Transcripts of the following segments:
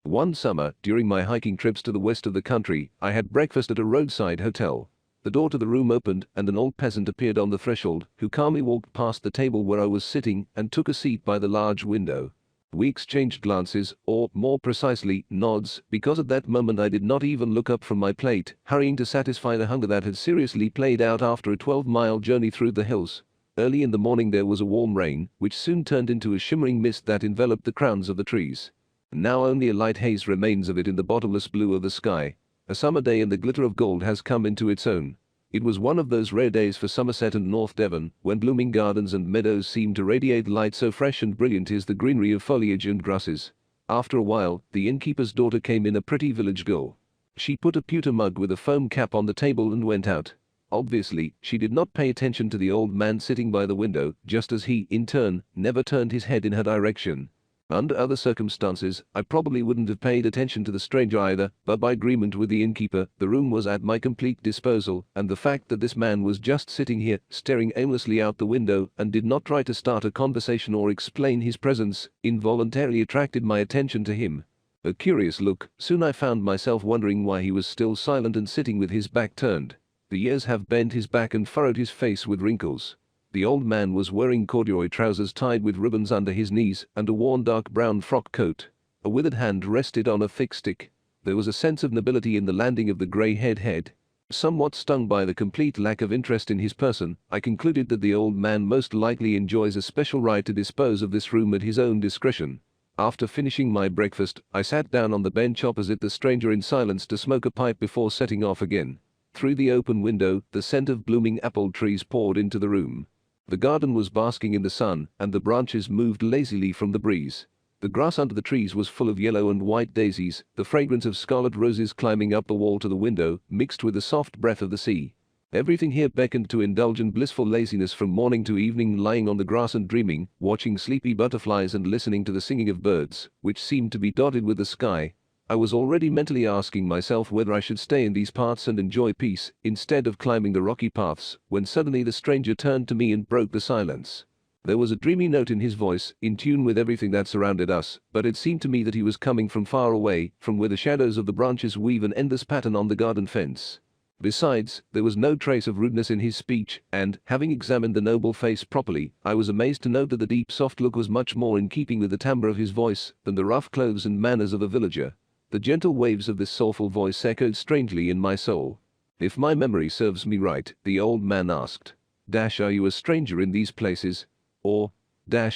One summer, during my hiking trips to the west of the country, I had breakfast at a roadside hotel. The door to the room opened and an old peasant appeared on the threshold, who calmly walked past the table where I was sitting and took a seat by the large window. We exchanged glances, or more precisely, nods, because at that moment I did not even look up from my plate, hurrying to satisfy the hunger that had seriously played out after a 12-mile journey through the hills. Early in the morning there was a warm rain, which soon turned into a shimmering mist that enveloped the crowns of the trees. Now only a light haze remains of it in the bottomless blue of the sky. A summer day and the glitter of gold has come into its own. It was one of those rare days for Somerset and North Devon, when blooming gardens and meadows seem to radiate light so fresh and brilliant is the greenery of foliage and grasses. After a while, the innkeeper's daughter came in, a pretty village girl. She put a pewter mug with a foam cap on the table and went out. Obviously, she did not pay attention to the old man sitting by the window, just as he, in turn, never turned his head in her direction. Under other circumstances, I probably wouldn't have paid attention to the stranger either, but by agreement with the innkeeper, the room was at my complete disposal, and the fact that this man was just sitting here, staring aimlessly out the window, and did not try to start a conversation or explain his presence, involuntarily attracted my attention to him. A curious look. Soon I found myself wondering why he was still silent and sitting with his back turned. The years have bent his back and furrowed his face with wrinkles. The old man was wearing corduroy trousers tied with ribbons under his knees and a worn dark brown frock coat. A withered hand rested on a thick stick. There was a sense of nobility in the landing of the grey-haired head. Somewhat stung by the complete lack of interest in his person, I concluded that the old man most likely enjoys a special right to dispose of this room at his own discretion. After finishing my breakfast, I sat down on the bench opposite the stranger in silence to smoke a pipe before setting off again. Through the open window, the scent of blooming apple trees poured into the room. The garden was basking in the sun, and the branches moved lazily from the breeze. The grass under the trees was full of yellow and white daisies, the fragrance of scarlet roses climbing up the wall to the window, mixed with the soft breath of the sea. Everything here beckoned to indulge in blissful laziness from morning to evening, lying on the grass and dreaming, watching sleepy butterflies and listening to the singing of birds, which seemed to be dotted with the sky. I was already mentally asking myself whether I should stay in these parts and enjoy peace, instead of climbing the rocky paths, when suddenly the stranger turned to me and broke the silence. There was a dreamy note in his voice, in tune with everything that surrounded us, but it seemed to me that he was coming from far away, from where the shadows of the branches weave an endless pattern on the garden fence. Besides, there was no trace of rudeness in his speech, and, having examined the noble face properly, I was amazed to note that the deep soft look was much more in keeping with the timbre of his voice than the rough clothes and manners of a villager. The gentle waves of this soulful voice echoed strangely in my soul. "If my memory serves me right," the old man asked, "are you a stranger in these places? Or,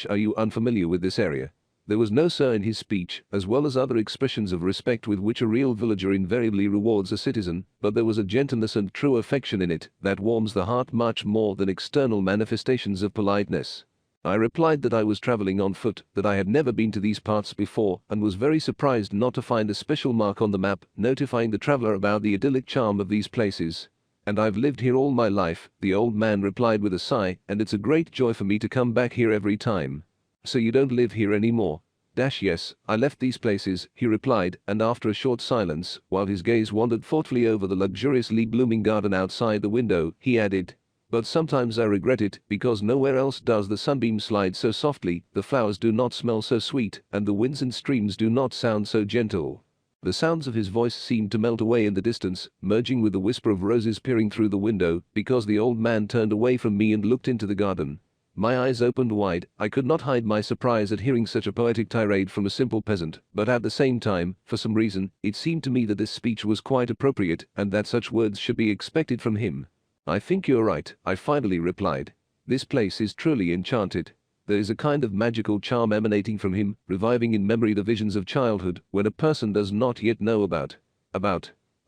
are you unfamiliar with this area?" There was no "sir" in his speech, as well as other expressions of respect with which a real villager invariably rewards a citizen, but there was a gentleness and true affection in it that warms the heart much more than external manifestations of politeness. I replied that I was traveling on foot, that I had never been to these parts before, and was very surprised not to find a special mark on the map notifying the traveler about the idyllic charm of these places. "And I've lived here all my life," the old man replied with a sigh, "and it's a great joy for me to come back here every time." "So you don't live here anymore?" "Yes, I left these places," he replied, and after a short silence, while his gaze wandered thoughtfully over the luxuriously blooming garden outside the window, he added, "But sometimes I regret it, because nowhere else does the sunbeam slide so softly, the flowers do not smell so sweet, and the winds and streams do not sound so gentle." The sounds of his voice seemed to melt away in the distance, merging with the whisper of roses peering through the window, because the old man turned away from me and looked into the garden. My eyes opened wide. I could not hide my surprise at hearing such a poetic tirade from a simple peasant, but at the same time, for some reason, it seemed to me that this speech was quite appropriate, and that such words should be expected from him. "I think you're right," I finally replied. "This place is truly enchanted. There is a kind of magical charm emanating from him, reviving in memory the visions of childhood when a person does not yet know about.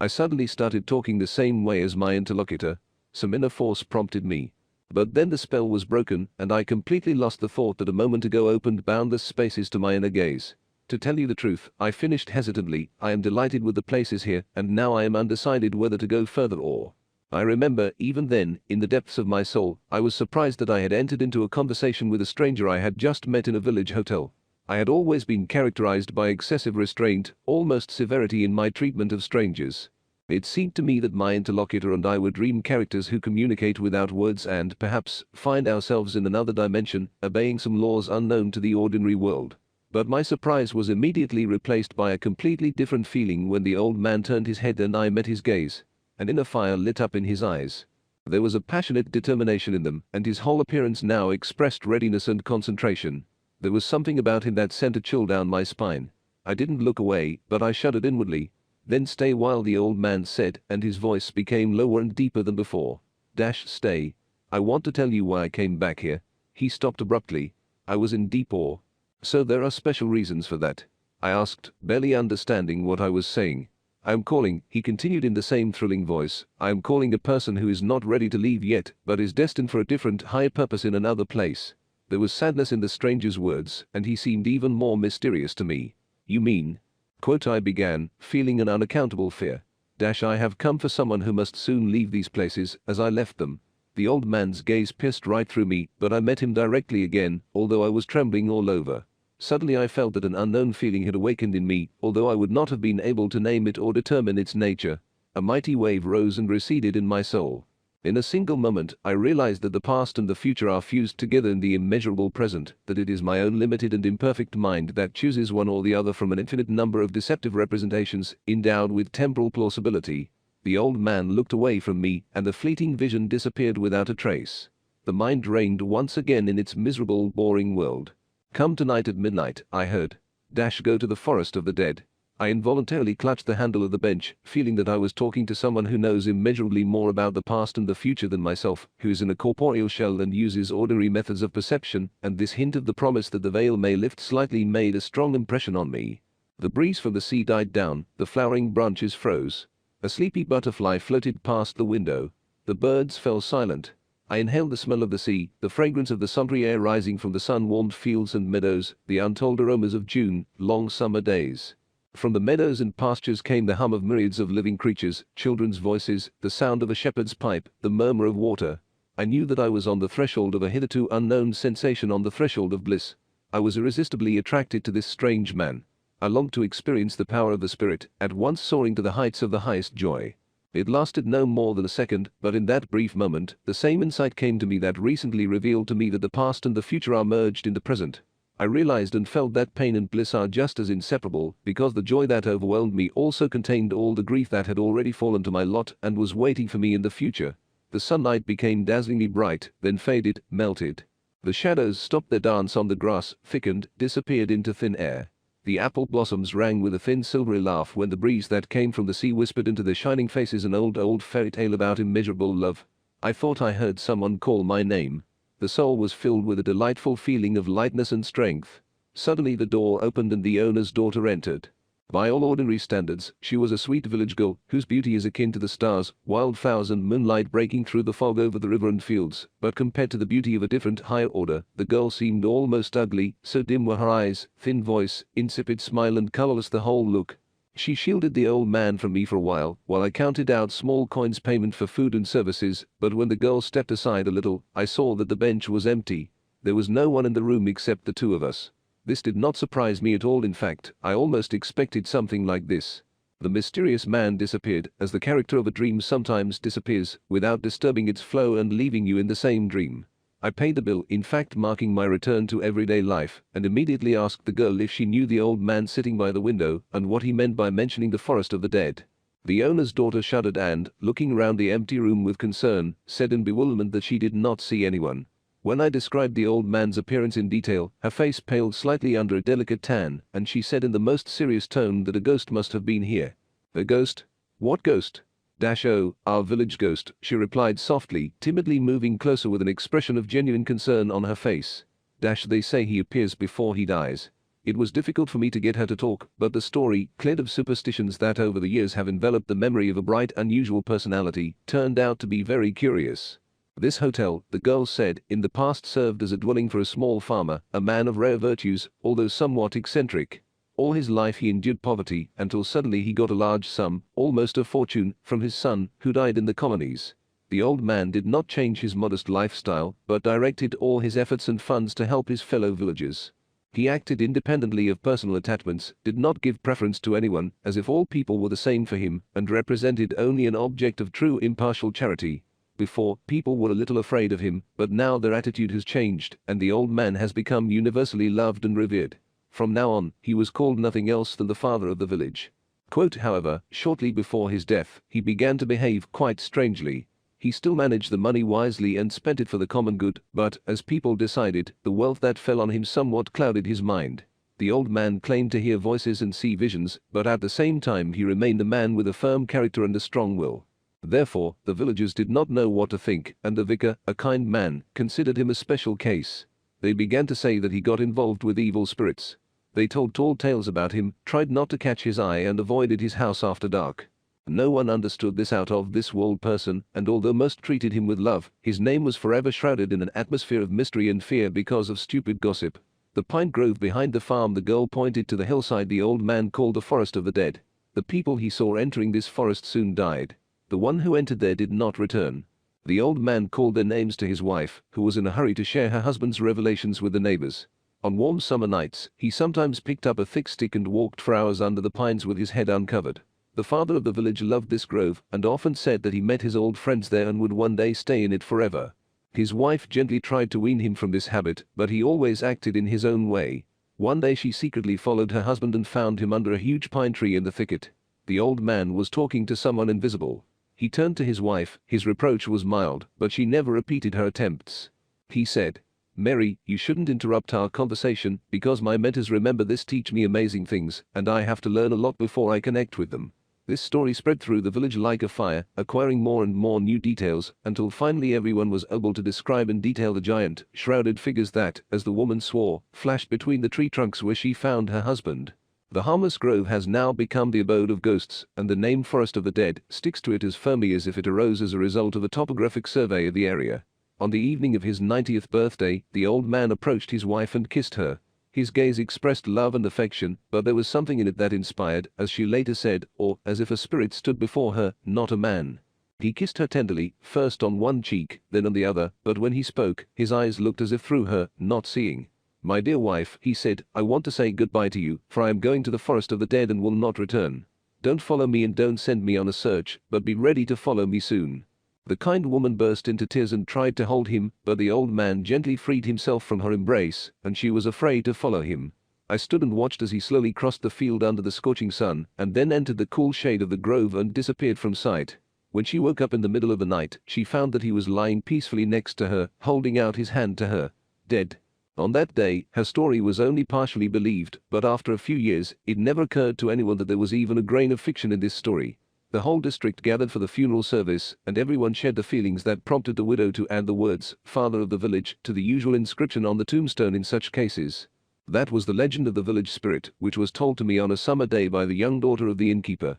I suddenly started talking the same way as my interlocutor. Some inner force prompted me. But then the spell was broken, and I completely lost the thought that a moment ago opened boundless spaces to my inner gaze. To tell you the truth, I finished hesitantly, I am delighted with the places here, and now I am undecided whether to go further or... I remember, even then, in the depths of my soul, I was surprised that I had entered into a conversation with a stranger I had just met in a village hotel. I had always been characterized by excessive restraint, almost severity in my treatment of strangers. It seemed to me that my interlocutor and I were dream characters who communicate without words and, perhaps, find ourselves in another dimension, obeying some laws unknown to the ordinary world. But my surprise was immediately replaced by a completely different feeling when the old man turned his head and I met his gaze. An inner fire lit up in his eyes. There was a passionate determination in them, and his whole appearance now expressed readiness and concentration. There was something about him that sent a chill down my spine. I didn't look away, but I shuddered inwardly. Then stay, while the old man said, and his voice became lower and deeper than before. Stay. I want to tell you why I came back here. He stopped abruptly. I was in deep awe. So there are special reasons for that? I asked, barely understanding what I was saying. I am calling, he continued in the same thrilling voice, I am calling a person who is not ready to leave yet, but is destined for a different, higher purpose in another place. There was sadness in the stranger's words, and he seemed even more mysterious to me. You mean? Quote, I began, feeling an unaccountable fear. I have come for someone who must soon leave these places, as I left them. The old man's gaze pierced right through me, but I met him directly again, although I was trembling all over. Suddenly I felt that an unknown feeling had awakened in me, although I would not have been able to name it or determine its nature. A mighty wave rose and receded in my soul. In a single moment, I realized that the past and the future are fused together in the immeasurable present, that it is my own limited and imperfect mind that chooses one or the other from an infinite number of deceptive representations, endowed with temporal plausibility. The old man looked away from me, and the fleeting vision disappeared without a trace. The mind reigned once again in its miserable, boring world. Come tonight at midnight, I heard. Go to the forest of the dead. I involuntarily clutched the handle of the bench, feeling that I was talking to someone who knows immeasurably more about the past and the future than myself, who is in a corporeal shell and uses ordinary methods of perception, and this hint of the promise that the veil may lift slightly made a strong impression on me. The breeze from the sea died down, the flowering branches froze. A sleepy butterfly floated past the window. The birds fell silent. I inhaled the smell of the sea, the fragrance of the sultry air rising from the sun-warmed fields and meadows, the untold aromas of June, long summer days. From the meadows and pastures came the hum of myriads of living creatures, children's voices, the sound of a shepherd's pipe, the murmur of water. I knew that I was on the threshold of a hitherto unknown sensation, on the threshold of bliss. I was irresistibly attracted to this strange man. I longed to experience the power of the spirit, at once soaring to the heights of the highest joy. It lasted no more than a second, but in that brief moment, the same insight came to me that recently revealed to me that the past and the future are merged in the present. I realized and felt that pain and bliss are just as inseparable, because the joy that overwhelmed me also contained all the grief that had already fallen to my lot and was waiting for me in the future. The sunlight became dazzlingly bright, then faded, melted. The shadows stopped their dance on the grass, thickened, disappeared into thin air. The apple blossoms rang with a thin silvery laugh when the breeze that came from the sea whispered into their shining faces an old fairy tale about immeasurable love. I thought I heard someone call my name. The soul was filled with a delightful feeling of lightness and strength. Suddenly the door opened and the owner's daughter entered. By all ordinary standards, she was a sweet village girl, whose beauty is akin to the stars, wildflowers and moonlight breaking through the fog over the river and fields, but compared to the beauty of a different, higher order, the girl seemed almost ugly, so dim were her eyes, thin voice, insipid smile and colorless the whole look. She shielded the old man from me for a while I counted out small coins payment for food and services, but when the girl stepped aside a little, I saw that the bench was empty. There was no one in the room except the two of us. This did not surprise me at all. In fact, I almost expected something like this. The mysterious man disappeared, as the character of a dream sometimes disappears, without disturbing its flow and leaving you in the same dream. I paid the bill, in fact marking my return to everyday life, and immediately asked the girl if she knew the old man sitting by the window and what he meant by mentioning the forest of the dead. The owner's daughter shuddered and, looking round the empty room with concern, said in bewilderment that she did not see anyone. When I described the old man's appearance in detail, her face paled slightly under a delicate tan, and she said in the most serious tone that a ghost must have been here. A ghost? What ghost? Oh, our village ghost, she replied softly, timidly moving closer with an expression of genuine concern on her face. They say he appears before he dies. It was difficult for me to get her to talk, but the story, cleared of superstitions that over the years have enveloped the memory of a bright, unusual personality, turned out to be very curious. This hotel, the girl said, in the past served as a dwelling for a small farmer, a man of rare virtues, although somewhat eccentric. All his life he endured poverty, until suddenly he got a large sum, almost a fortune, from his son, who died in the colonies. The old man did not change his modest lifestyle, but directed all his efforts and funds to help his fellow villagers. He acted independently of personal attachments, did not give preference to anyone, as if all people were the same for him, and represented only an object of true impartial charity. Before, people were a little afraid of him, but now their attitude has changed, and the old man has become universally loved and revered. From now on, he was called nothing else than the father of the village. Quote, however, shortly before his death, he began to behave quite strangely. He still managed the money wisely and spent it for the common good, but, as people decided, the wealth that fell on him somewhat clouded his mind. The old man claimed to hear voices and see visions, but at the same time he remained a man with a firm character and a strong will. Therefore, the villagers did not know what to think, and the vicar, a kind man, considered him a special case. They began to say that he got involved with evil spirits. They told tall tales about him, tried not to catch his eye and avoided his house after dark. No one understood this out of this world person, and although most treated him with love, his name was forever shrouded in an atmosphere of mystery and fear because of stupid gossip. The pine grove behind the farm, the girl pointed to the hillside the old man called the forest of the dead. The people he saw entering this forest soon died. The one who entered there did not return. The old man called their names to his wife, who was in a hurry to share her husband's revelations with the neighbors. On warm summer nights, he sometimes picked up a thick stick and walked for hours under the pines with his head uncovered. The father of the village loved this grove and often said that he met his old friends there and would one day stay in it forever. His wife gently tried to wean him from this habit, but he always acted in his own way. One day she secretly followed her husband and found him under a huge pine tree in the thicket. The old man was talking to someone invisible. He turned to his wife. His reproach was mild, but she never repeated her attempts. He said, "Mary, you shouldn't interrupt our conversation, because my mentors remember this teach me amazing things, and I have to learn a lot before I connect with them." This story spread through the village like a fire, acquiring more and more new details, until finally everyone was able to describe in detail the giant, shrouded figures that, as the woman swore, flashed between the tree trunks where she found her husband. The harmless grove has now become the abode of ghosts, and the name Forest of the Dead sticks to it as firmly as if it arose as a result of a topographic survey of the area. On the evening of his 90th birthday, the old man approached his wife and kissed her. His gaze expressed love and affection, but there was something in it that inspired, as she later said, or as if a spirit stood before her, not a man. He kissed her tenderly, first on one cheek, then on the other, but when he spoke, his eyes looked as if through her, not seeing. "My dear wife," he said, "I want to say goodbye to you, for I am going to the forest of the dead and will not return. Don't follow me and don't send me on a search, but be ready to follow me soon." The kind woman burst into tears and tried to hold him, but the old man gently freed himself from her embrace, and she was afraid to follow him. I stood and watched as he slowly crossed the field under the scorching sun, and then entered the cool shade of the grove and disappeared from sight. When she woke up in the middle of the night, she found that he was lying peacefully next to her, holding out his hand to her. Dead. On that day, her story was only partially believed, but after a few years, it never occurred to anyone that there was even a grain of fiction in this story. The whole district gathered for the funeral service, and everyone shared the feelings that prompted the widow to add the words, "Father of the village," to the usual inscription on the tombstone in such cases. That was the legend of the village spirit, which was told to me on a summer day by the young daughter of the innkeeper.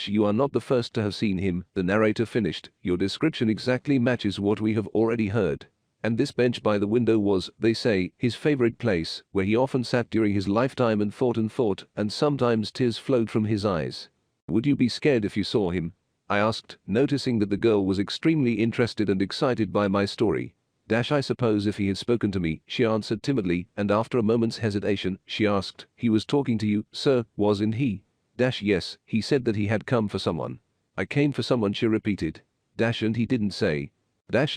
You are not the first to have seen him, the narrator finished. Your description exactly matches what we have already heard. And this bench by the window was, they say, his favorite place, where he often sat during his lifetime and thought, and sometimes tears flowed from his eyes. "Would you be scared if you saw him?" I asked, noticing that the girl was extremely interested and excited by my story. "I suppose if he had spoken to me," she answered timidly, and after a moment's hesitation, she asked, "He was talking to you, sir, wasn't he?" Yes, he said that he had come for someone." "I came for someone," she repeated. And he didn't say."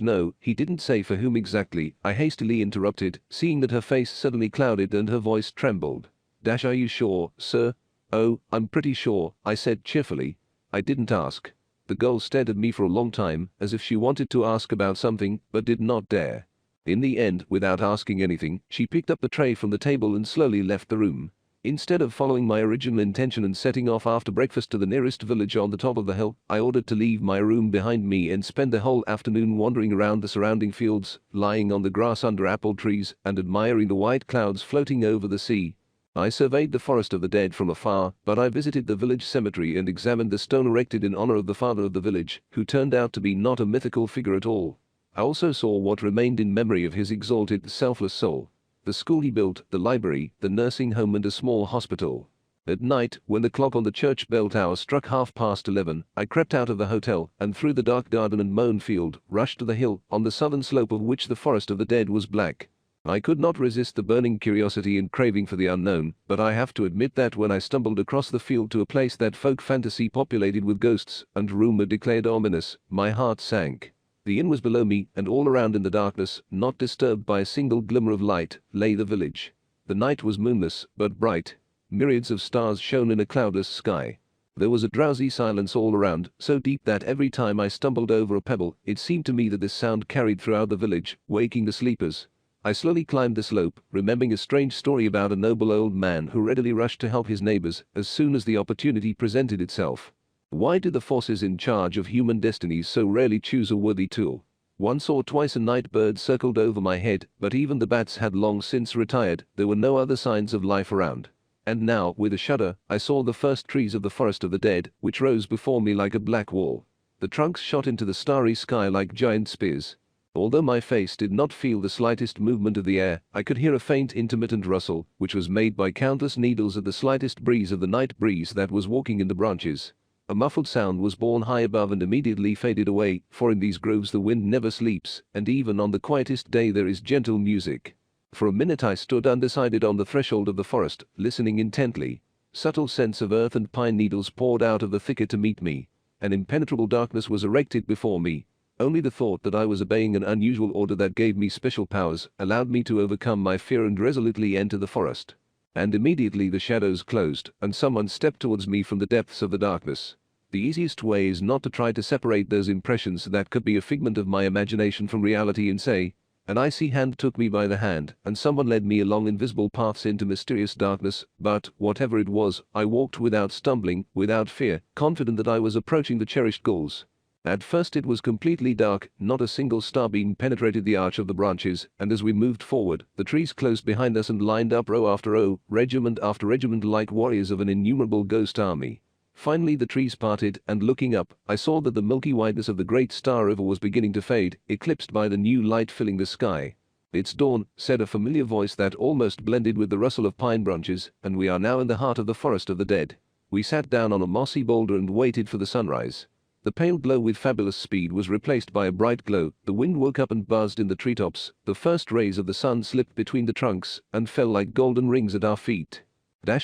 No, he didn't say for whom exactly," I hastily interrupted, seeing that her face suddenly clouded and her voice trembled. "Are you sure, sir?" "Oh, I'm pretty sure," I said cheerfully. "I didn't ask." The girl stared at me for a long time, as if she wanted to ask about something, but did not dare. In the end, without asking anything, she picked up the tray from the table and slowly left the room. Instead of following my original intention and setting off after breakfast to the nearest village on the top of the hill, I ordered to leave my room behind me and spend the whole afternoon wandering around the surrounding fields, lying on the grass under apple trees, and admiring the white clouds floating over the sea. I surveyed the forest of the dead from afar, but I visited the village cemetery and examined the stone erected in honor of the father of the village, who turned out to be not a mythical figure at all. I also saw what remained in memory of his exalted, selfless soul. The school he built, the library, the nursing home and a small hospital. At night, when the clock on the church bell tower struck 11:30, I crept out of the hotel, and through the dark garden and mown field, rushed to the hill, on the southern slope of which the forest of the dead was black. I could not resist the burning curiosity and craving for the unknown, but I have to admit that when I stumbled across the field to a place that folk fantasy populated with ghosts, and rumor declared ominous, my heart sank. The inn was below me, and all around in the darkness, not disturbed by a single glimmer of light, lay the village. The night was moonless, but bright. Myriads of stars shone in a cloudless sky. There was a drowsy silence all around, so deep that every time I stumbled over a pebble, it seemed to me that this sound carried throughout the village, waking the sleepers. I slowly climbed the slope, remembering a strange story about a noble old man who readily rushed to help his neighbors as soon as the opportunity presented itself. Why do the forces in charge of human destinies so rarely choose a worthy tool? Once or twice a night bird circled over my head, but even the bats had long since retired. There were no other signs of life around. And now, with a shudder, I saw the first trees of the forest of the dead, which rose before me like a black wall. The trunks shot into the starry sky like giant spears. Although my face did not feel the slightest movement of the air, I could hear a faint intermittent rustle, which was made by countless needles at the slightest breeze of the night breeze that was walking in the branches. A muffled sound was borne high above and immediately faded away, for in these groves the wind never sleeps, and even on the quietest day there is gentle music. For a minute I stood undecided on the threshold of the forest, listening intently. Subtle scents of earth and pine needles poured out of the thicket to meet me. An impenetrable darkness was erected before me. Only the thought that I was obeying an unusual order that gave me special powers allowed me to overcome my fear and resolutely enter the forest. And immediately the shadows closed, and someone stepped towards me from the depths of the darkness. The easiest way is not to try to separate those impressions that could be a figment of my imagination from reality and say, an icy hand took me by the hand, and someone led me along invisible paths into mysterious darkness, but, whatever it was, I walked without stumbling, without fear, confident that I was approaching the cherished goals. At first it was completely dark, not a single starbeam penetrated the arch of the branches, and as we moved forward, the trees closed behind us and lined up row after row, regiment after regiment like warriors of an innumerable ghost army. Finally the trees parted, and looking up, I saw that the milky whiteness of the great Star River was beginning to fade, eclipsed by the new light filling the sky. "It's dawn," said a familiar voice that almost blended with the rustle of pine branches, "and we are now in the heart of the forest of the dead." We sat down on a mossy boulder and waited for the sunrise. The pale glow with fabulous speed was replaced by a bright glow. The wind woke up and buzzed in the treetops. The first rays of the sun slipped between the trunks and fell like golden rings at our feet.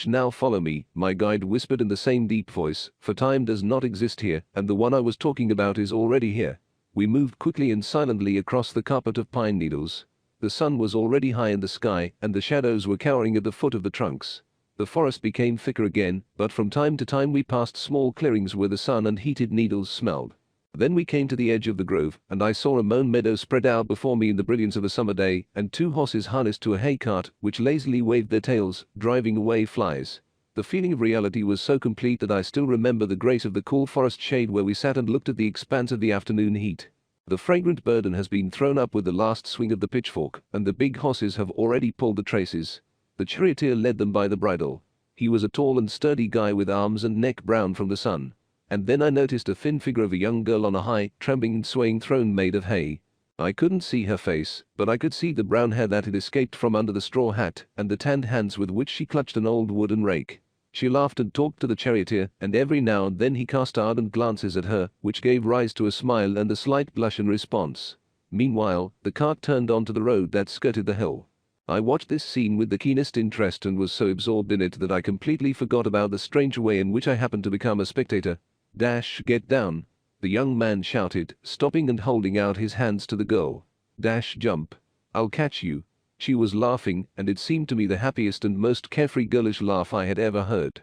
"Now follow me," my guide whispered in the same deep voice, "for time does not exist here, and the one I was talking about is already here." We moved quickly and silently across the carpet of pine needles. The sun was already high in the sky, and the shadows were cowering at the foot of the trunks. The forest became thicker again, but from time to time we passed small clearings where the sun and heated needles smelled. Then we came to the edge of the grove, and I saw a mown meadow spread out before me in the brilliance of a summer day, and two horses harnessed to a hay cart, which lazily waved their tails, driving away flies. The feeling of reality was so complete that I still remember the grace of the cool forest shade where we sat and looked at the expanse of the afternoon heat. The fragrant burden has been thrown up with the last swing of the pitchfork, and the big horses have already pulled the traces. The charioteer led them by the bridle. He was a tall and sturdy guy with arms and neck brown from the sun. And then I noticed a thin figure of a young girl on a high, trembling and swaying throne made of hay. I couldn't see her face, but I could see the brown hair that had escaped from under the straw hat, and the tanned hands with which she clutched an old wooden rake. She laughed and talked to the charioteer, and every now and then he cast ardent glances at her, which gave rise to a smile and a slight blush in response. Meanwhile, the cart turned onto the road that skirted the hill. I watched this scene with the keenest interest and was so absorbed in it that I completely forgot about the strange way in which I happened to become a spectator. "Get down," the young man shouted, stopping and holding out his hands to the girl. "Jump. I'll catch you." She was laughing, and it seemed to me the happiest and most carefree girlish laugh I had ever heard.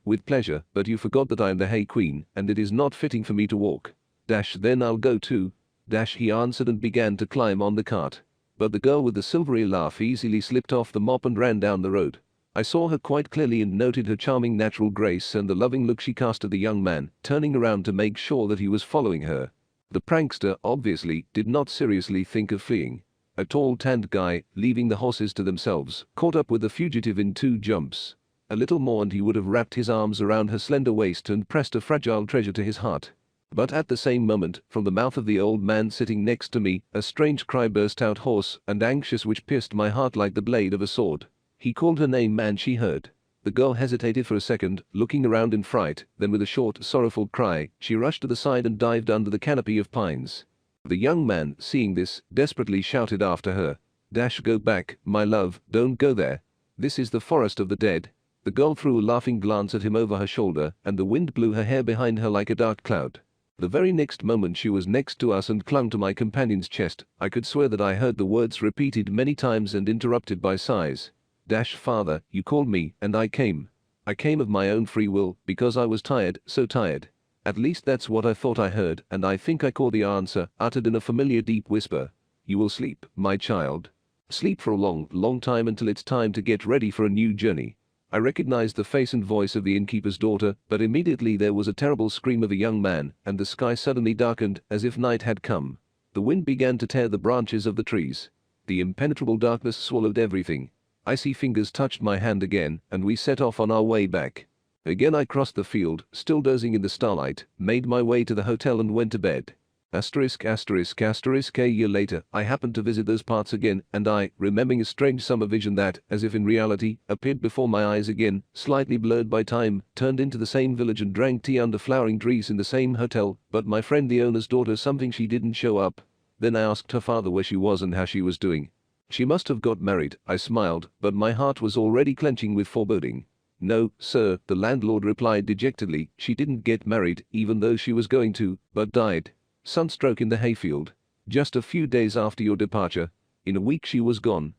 With pleasure, but you forgot that I am the hay queen, and it is not fitting for me to walk." Then I'll go too." He answered and began to climb on the cart. But the girl with the silvery laugh easily slipped off the mop and ran down the road. I saw her quite clearly and noted her charming natural grace and the loving look she cast at the young man, turning around to make sure that he was following her. The prankster, obviously, did not seriously think of fleeing. A tall tanned guy, leaving the horses to themselves, caught up with the fugitive in 2 jumps. A little more and he would have wrapped his arms around her slender waist and pressed a fragile treasure to his heart. But at the same moment, from the mouth of the old man sitting next to me, a strange cry burst out, hoarse and anxious, which pierced my heart like the blade of a sword. He called her name and she heard. The girl hesitated for a second, looking around in fright, then with a short, sorrowful cry, she rushed to the side and dived under the canopy of pines. The young man, seeing this, desperately shouted after her, "Go back, my love, don't go there. This is the forest of the dead." The girl threw a laughing glance at him over her shoulder, and the wind blew her hair behind her like a dark cloud. The very next moment she was next to us and clung to my companion's chest. I could swear that I heard the words repeated many times and interrupted by sighs. Father, you called me, and I came. I came of my own free will, because I was tired, so tired. At least that's what I thought I heard, and I think I caught the answer, uttered in a familiar deep whisper. You will sleep, my child. Sleep for a long, long time until it's time to get ready for a new journey. I recognized the face and voice of the innkeeper's daughter, but immediately there was a terrible scream of a young man, and the sky suddenly darkened, as if night had come. The wind began to tear the branches of the trees. The impenetrable darkness swallowed everything. Icy fingers touched my hand again, and we set off on our way back. Again I crossed the field, still dozing in the starlight, made my way to the hotel and went to bed. A year later, I happened to visit those parts again, and I, remembering a strange summer vision that, as if in reality, appeared before my eyes again, slightly blurred by time, turned into the same village and drank tea under flowering trees in the same hotel, but my friend the owner's daughter something she didn't show up. Then I asked her father where she was and how she was doing. She must have got married, I smiled, but my heart was already clenching with foreboding. No, sir, the landlord replied dejectedly, she didn't get married, even though she was going to, but died. Sunstroke in the hayfield. Just a few days after your departure. In a week she was gone.